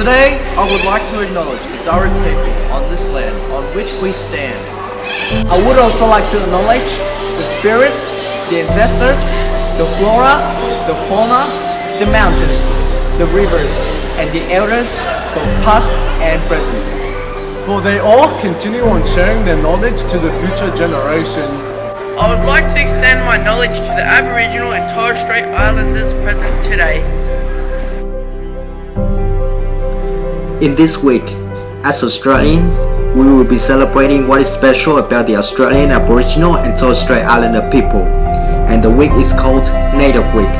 Today, I would like to acknowledge the Darug people on this land on which we stand. I would also like to acknowledge the spirits, the ancestors, the flora, the fauna, the mountains, the rivers, and the elders, both past and present. For they all continue on sharing their knowledge to the future generations. I would like to extend my knowledge to the Aboriginal and Torres Strait Islanders present today. In this week, as Australians, we will be celebrating what is special about the Australian Aboriginal and Torres Strait Islander people, and the week is called NAIDOC Week.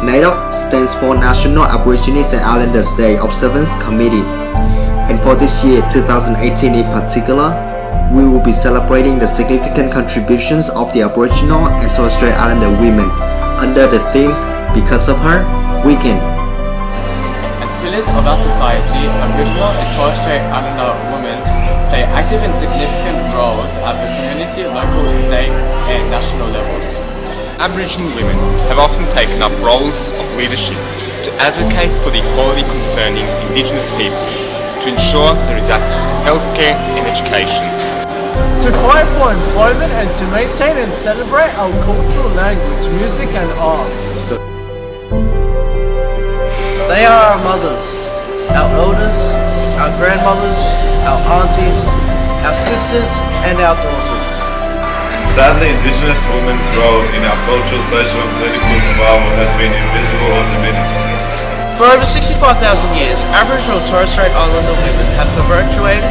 NAIDOC stands for National Aborigines and Islanders Day Observance Committee, and for this year, 2018 in particular, we will be celebrating the significant contributions of the Aboriginal and Torres Strait Islander women under the theme Because of Her, We Can. As pillars of our society, Aboriginal and Torres Strait Islander women play active and significant roles at the community, local, state and national levels. Aboriginal women have often taken up roles of leadership to advocate for the equality concerning Indigenous people, to ensure there is access to healthcare and education, To fight for employment and to maintain and celebrate our cultural language, music and art. They are our mothers, our elders, our grandmothers, our aunties, our sisters, and our daughters. Sadly, Indigenous women's role in our cultural, social and political survival has been invisible or diminished. For over 65,000 years, Aboriginal and Torres Strait Islander women have perpetuated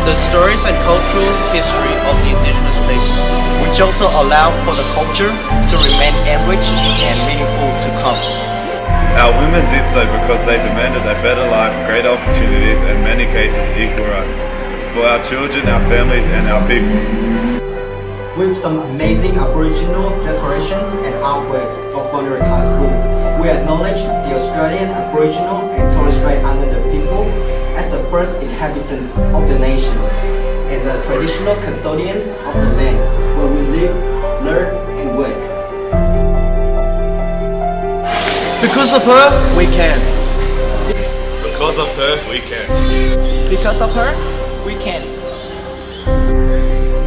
the stories and cultural history of the Indigenous people, which also allow for the culture to remain enriched and meaningful to come. Our women did so because they demanded a better life, greater opportunities and in many cases equal rights for our children, our families and our people. With some amazing Aboriginal decorations and artworks of Bonnyrigg High School, we acknowledge the Australian Aboriginal and Torres Strait Islander people as the first inhabitants of the nation and the traditional custodians of the land where we live, learn and work. Because of her, we can. Because of her, we can. Because of her, we can.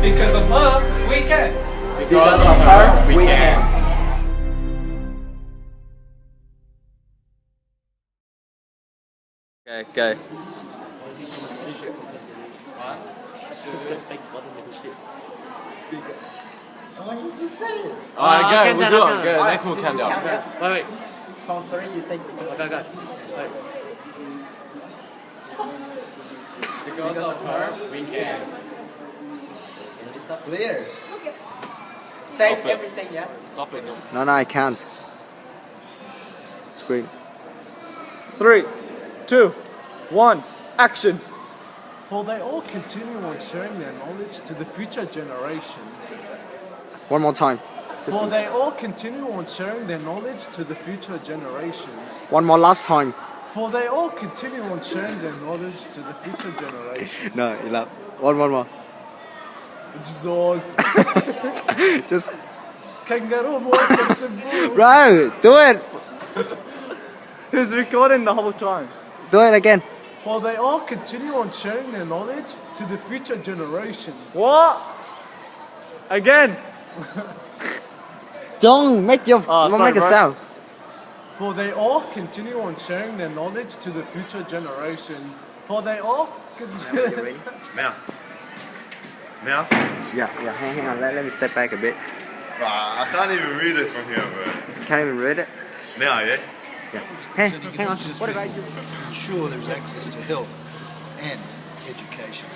Because of her, we can. Because of her, we can. Okay, go. Alright, go, we'll do it. Go, Nathan will count down. Wait. From 3, you say because Go. Because of her, we can. it's not clear. Save Stop it. everything, yeah? Stop it. No, I can't. Scream. 3, 2, 1, action! For they all continue on sharing their knowledge to the future generations. One more time. For they all continue on sharing their knowledge to the future generations. One more last time. For they all continue on sharing their knowledge to the future generations. No, enough. One more. Jesus. Just Kangaroo more flexible. right. Do it. He's recording the whole time. Do it again. For they all continue on sharing their knowledge to the future generations. What? Again? Don't make your make a bro. sound. For they all continue on sharing their knowledge to the future generations. For they all continue. Now. Now? Yeah. Hang on. Let me step back a bit. I can't even read it from here, bro. Can't even read it. Now, yeah? Yeah. Hey, hang on. What about you? Ensure there is access to health and education.